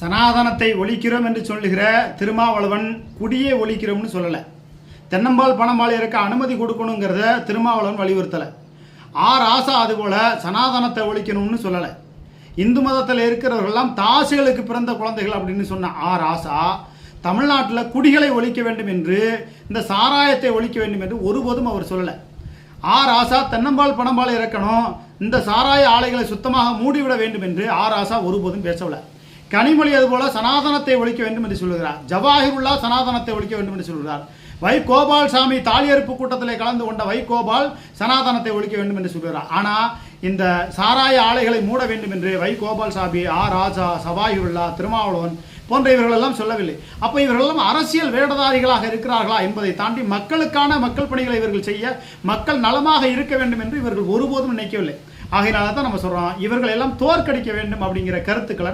சனாதனத்தை ஒழிக்கிறோம் என்று சொல்லுகிற திருமாவளவன் குடியே ஒழிக்கிறோம்னு சொல்லலை. தென்னம்பால் பணம்பால் இருக்க அனுமதி கொடுக்கணுங்கிறத திருமாவளவன் வலியுறுத்தலை. ராசா அதுபோல சனாதனத்தை ஒழிக்கணும்னு சொல்லலை. இந்து மதத்தில் இருக்கிறவர்கள்லாம் தாசுகளுக்கு பிறந்த குழந்தைகள் அப்படின்னு சொன்ன ராசா தமிழ்நாட்டில் குடிகளை ஒழிக்க வேண்டும் என்று, இந்த சாராயத்தை ஒழிக்க வேண்டும் என்று ஒருபோதும் அவர் சொல்லலை. ராசா தென்னம்பால் பணம்பால் இறக்கணும், இந்த சாராய ஆலைகளை சுத்தமாக மூடிவிட வேண்டும் என்று ராசா ஒருபோதும் பேசவில்லை. கனிமொழி அதுபோல சனாதனத்தை ஒழிக்க வேண்டும் என்று சொல்லுகிறார். ஜவாஹிருல்லா சனாதனத்தை ஒழிக்க வேண்டும் என்று சொல்கிறார். வைகோபால் சாமி தாலியறுப்பு கூட்டத்தில் கலந்து கொண்ட வைகோபால் சனாதனத்தை ஒழிக்க வேண்டும் என்று சொல்கிறார். ஆனால் இந்த சாராய ஆலைகளை மூட வேண்டும் என்று வைகோபால் சாமி, ராஜா, ஜவாஹிருல்லா, திருமாவளவன் போன்ற இவர்களெல்லாம் சொல்லவில்லை. அப்போ இவர்களெல்லாம் அரசியல் வேடதாரிகளாக இருக்கிறார்களா என்பதை தாண்டி மக்களுக்கான மக்கள் பணிகளை இவர்கள் செய்ய, மக்கள் நலமாக இருக்க வேண்டும் என்று இவர்கள் ஒருபோதும் நினைக்கவில்லை. ஆகையினால தான் நம்ம சொல்றோம், இவர்கள் எல்லாம் தோற்கடிக்க வேண்டும் அப்படிங்கிற கருத்துக்களை